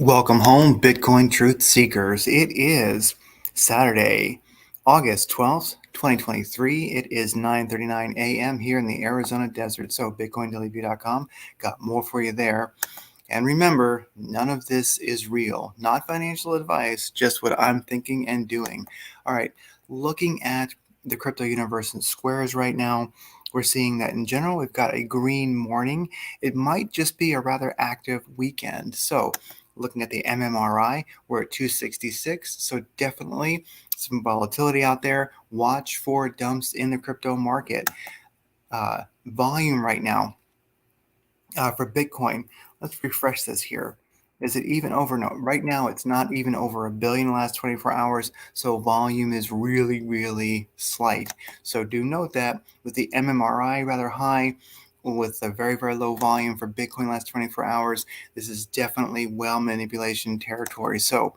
Welcome home, Bitcoin truth seekers. It is Saturday, August 12th, 2023. It is 9:39 a.m. here in the Arizona desert. So BitcoinDailyView.com got more for you there. And remember, none of this is real, not financial advice, just what I'm thinking and doing. All right, looking at the crypto universe in squares right now, we're seeing that in general, we've got a green morning. It might just be a rather active weekend. So looking at the MMRI, we're at 266. So definitely some volatility out there. Watch for dumps in the crypto market. Volume right now for Bitcoin. Let's refresh this here. Is it even over? No, right now it's not even over 1 billion in the last 24 hours. So volume is really, really slight. So do note that with the MMRI rather high, with a very, very low volume for Bitcoin last 24 hours, this is definitely whale manipulation territory. So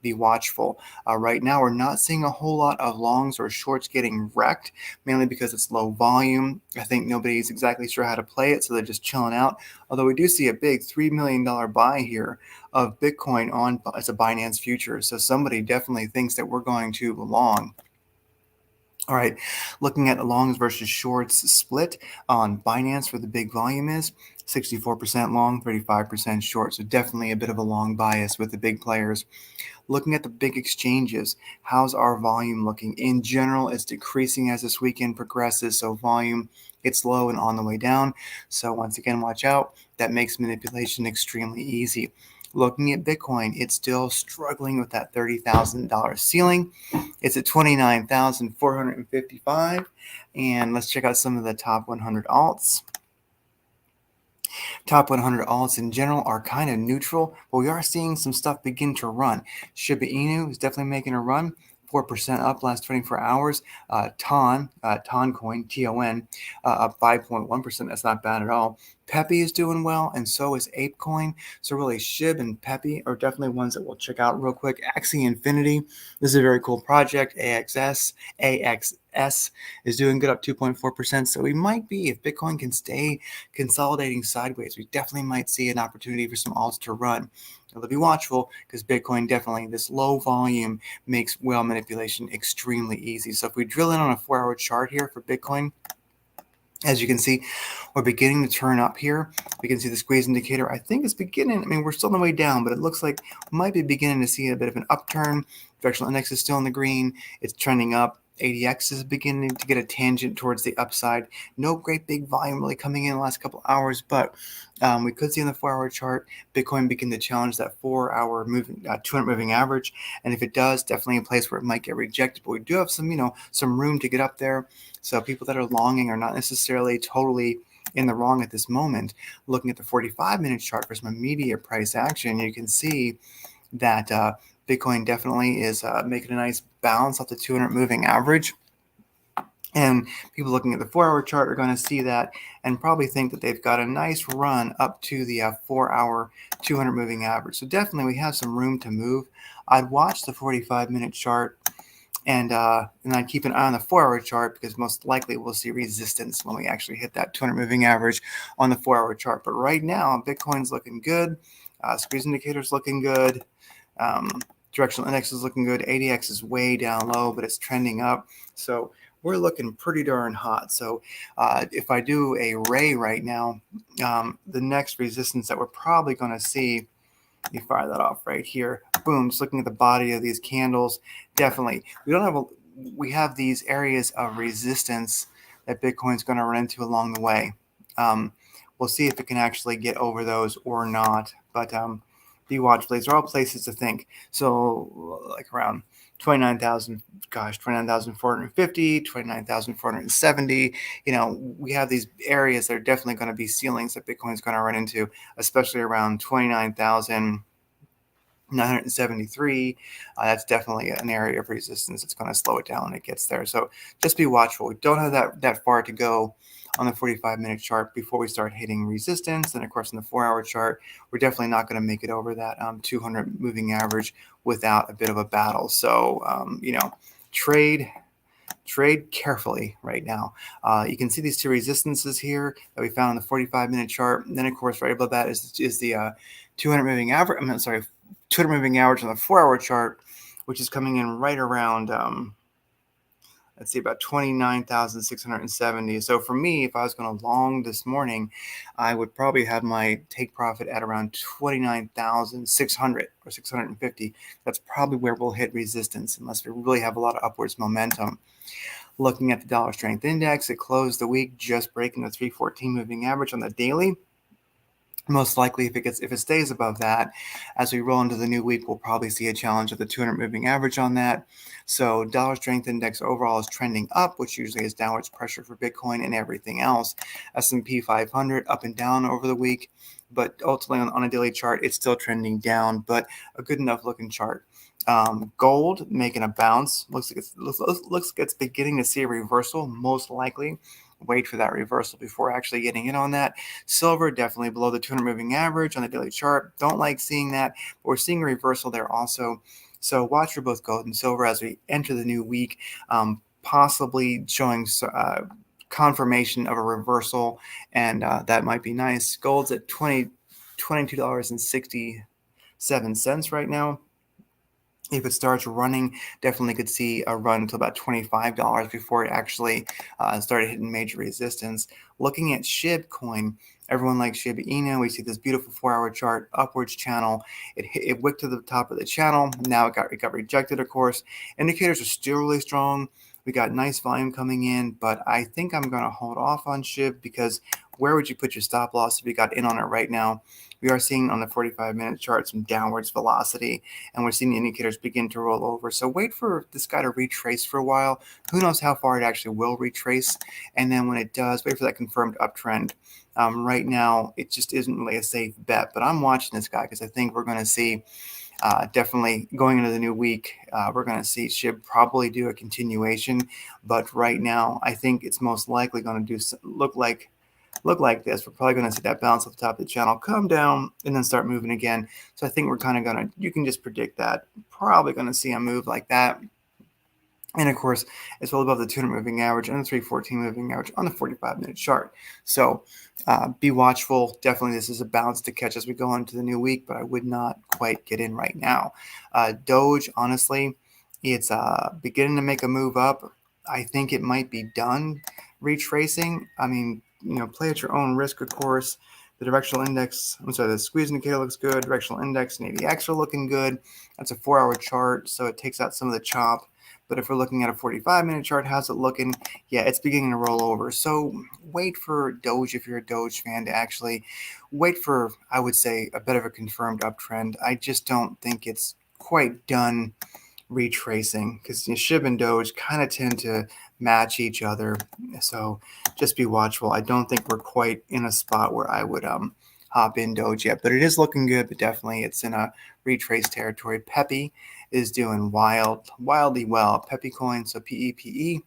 be watchful. Right now, we're not seeing a whole lot of longs or shorts getting wrecked, mainly because it's low volume. I think nobody's exactly sure how to play it, so they're just chilling out. Although we do see a big $3 million buy here of Bitcoin on as a Binance future. So somebody definitely thinks that we're going to long. All right, looking at longs versus shorts split on Binance where the big volume is, 64% long, 35% short. So definitely a bit of a long bias with the big players. Looking at the big exchanges, how's our volume looking? In general, it's decreasing as this weekend progresses. So volume, it's low and on the way down. So once again, watch out. That makes manipulation extremely easy. Looking at Bitcoin, it's still struggling with that $30,000 ceiling. It's at 29,455. And let's check out some of the top 100 alts. Top 100 alts in general are kind of neutral, but we are seeing some stuff begin to run. Shiba Inu is definitely making a run. 4% up last 24 hours. Ton coin, TON, up 5.1%. That's not bad at all. PEPE is doing well, and so is ApeCoin. So really, SHIB and PEPE are definitely ones that we'll check out real quick. Axie Infinity, this is a very cool project. AXS is doing good, up 2.4%. So we might be, if Bitcoin can stay consolidating sideways, we definitely might see an opportunity for some alts to run. Now, be watchful because Bitcoin definitely, this low volume makes whale manipulation extremely easy. So if we drill in on a 4-hour chart here for Bitcoin, as you can see, we're beginning to turn up here. We can see the squeeze indicator. I think it's beginning. I mean, we're still on the way down, but it looks like we might be beginning to see a bit of an upturn. Directional index is still in the green. It's trending up. ADX is beginning to get a tangent towards the upside. No great big volume really coming in the last couple hours, but we could see on the 4-hour chart Bitcoin begin to challenge that 4-hour moving 200 moving average, and if it does, definitely a place where it might get rejected. But we do have some room to get up there. So people that are longing are not necessarily totally in the wrong at this moment. Looking at the 45-minute chart for some immediate price action, you can see that Bitcoin definitely is making a nice bounce off the 200 moving average. And people looking at the 4-hour chart are going to see that and probably think that they've got a nice run up to the 4-hour 200 moving average. So definitely we have some room to move. I'd watch the 45-minute chart and I'd keep an eye on the 4-hour chart because most likely we'll see resistance when we actually hit that 200 moving average on the 4-hour chart. But right now, Bitcoin's looking good. Squeeze indicator's looking good. Directional index is looking good. ADX is way down low, but it's trending up. So we're looking pretty darn hot. So if I do a ray right now, the next resistance that we're probably going to see, let me fire that off right here. Boom, just looking at the body of these candles, definitely. We have these areas of resistance that Bitcoin's going to run into along the way. We'll see if it can actually get over those or not. But be watchful. These are all places to think. So like around 29,450, 29,470. We have these areas that are definitely going to be ceilings that Bitcoin's going to run into, especially around 29,973. That's definitely an area of resistance. It's going to slow it down when it gets there. So just be watchful. We don't have that far to go on the 45-minute chart before we start hitting resistance. And of course, on the 4-hour chart, we're definitely not going to make it over that 200 moving average without a bit of a battle. So, trade carefully right now. You can see these two resistances here that we found on the 45-minute chart. And then, of course, right above that is the 200 moving average. 200 moving average on the 4-hour chart, which is coming in right around let's see, about 29,670. So for me, if I was going to long this morning, I would probably have my take profit at around 29,600 or 650. That's probably where we'll hit resistance unless we really have a lot of upwards momentum. Looking at the dollar strength index, it closed the week just breaking the 314 moving average on the daily. Most likely, if it stays above that, as we roll into the new week, we'll probably see a challenge of the 200 moving average on that. So dollar strength index overall is trending up, which usually is downwards pressure for Bitcoin and everything else. S&P 500 up and down over the week, but ultimately on a daily chart, it's still trending down, but a good enough looking chart. Gold making a bounce. Looks like it's beginning to see a reversal, most likely. Wait for that reversal before actually getting in on that. Silver definitely below the 200 moving average on the daily chart. Don't like seeing that, but we're seeing a reversal there also. So watch for both gold and silver as we enter the new week, possibly showing confirmation of a reversal, and that might be nice. Gold's at $22.67 right now. If it starts running, definitely could see a run to about $25 before it actually started hitting major resistance. Looking at SHIB coin, everyone likes SHIB Inu. We see this beautiful 4-hour chart, upwards channel. It wicked to the top of the channel. Now it got rejected, of course. Indicators are still really strong. We got nice volume coming in, but I think I'm going to hold off on SHIB because where would you put your stop loss if you got in on it right now? We are seeing on the 45-minute chart some downwards velocity, and we're seeing the indicators begin to roll over. So wait for this guy to retrace for a while. Who knows how far it actually will retrace? And then when it does, wait for that confirmed uptrend. Right now, it just isn't really a safe bet, but I'm watching this guy because I think we're going to see definitely going into the new week, we're going to see SHIB probably do a continuation, but right now I think it's most likely going to look like this. We're probably going to see that bounce off the top of the channel, come down, and then start moving again. So I think we're kind of going to, you can just predict that, probably going to see a move like that. And of course, it's well above the 200 moving average and the 314 moving average on the 45-minute chart. So be watchful. Definitely, this is a bounce to catch as we go into the new week, but I would not quite get in right now. Doge, honestly, it's beginning to make a move up. I think it might be done retracing. I mean, play at your own risk, of course. The directional index, the squeeze indicator looks good. Directional index and ADX are looking good. That's a 4-hour chart, so it takes out some of the chop. But if we're looking at a 45-minute chart, how's it looking? Yeah, it's beginning to roll over. So wait for Doge, if you're a Doge fan, to actually wait for, I would say, a bit of a confirmed uptrend. I just don't think it's quite done retracing because SHIB and Doge kind of tend to match each other. So just be watchful. I don't think we're quite in a spot where I would hop in Doge yet, but it is looking good, but definitely it's in a retrace territory. PEPE is doing wildly well. PEPE coin, so PEPE.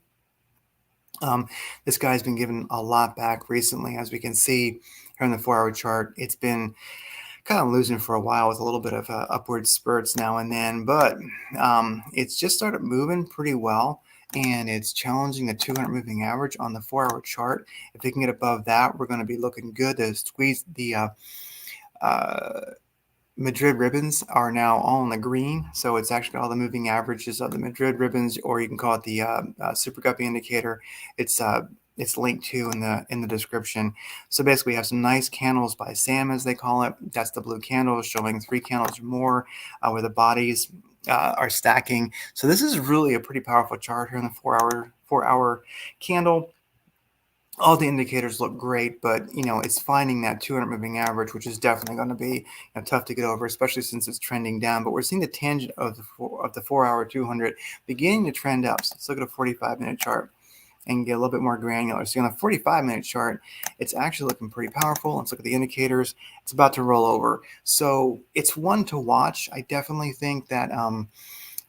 This guy's been given a lot back recently, as we can see here on the 4-hour chart. It's been kind of losing for a while with a little bit of upward spurts now and then, but it's just started moving pretty well, and it's challenging the 200 moving average on the 4-hour chart. If we can get above that, we're going to be looking good to squeeze the Madrid ribbons are now all in the green, so it's actually all the moving averages of the Madrid ribbons, or you can call it the super guppy indicator. It's linked to in the description. So basically, we have some nice candles by Sam, as they call it. That's the blue candle showing 3 candles or more, where the bodies are stacking. So this is really a pretty powerful chart here in the 4-hour candle. All the indicators look great, but it's finding that 200 moving average, which is definitely going to be tough to get over, especially since it's trending down. But we're seeing the tangent of the 4-hour 200 beginning to trend up. So let's look at a 45-minute chart and get a little bit more granular. See, on the 45-minute chart, it's actually looking pretty powerful. Let's look at the indicators. It's about to roll over. So it's one to watch. I definitely think that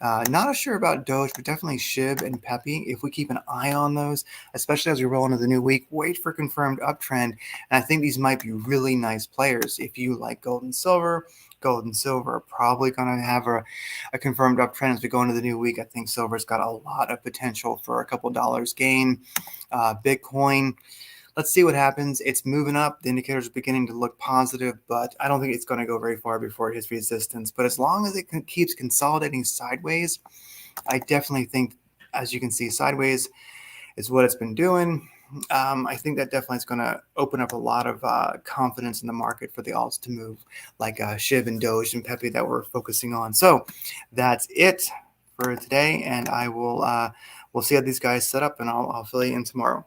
not sure about Doge, but definitely SHIB and PEPE. If we keep an eye on those, especially as we roll into the new week, wait for confirmed uptrend. And I think these might be really nice players. If you like gold and silver are probably going to have a confirmed uptrend as we go into the new week. I think silver's got a lot of potential for a couple dollars gain. Bitcoin, let's see what happens. It's moving up. The indicators are beginning to look positive, but I don't think it's going to go very far before it hits resistance. But as long as it keeps consolidating sideways, I definitely think, as you can see, sideways is what it's been doing. I think that definitely is going to open up a lot of confidence in the market for the alts to move, like SHIB and DOGE and PEPE that we're focusing on. So that's it for today, and I will we'll see how these guys set up, and I'll fill you in tomorrow.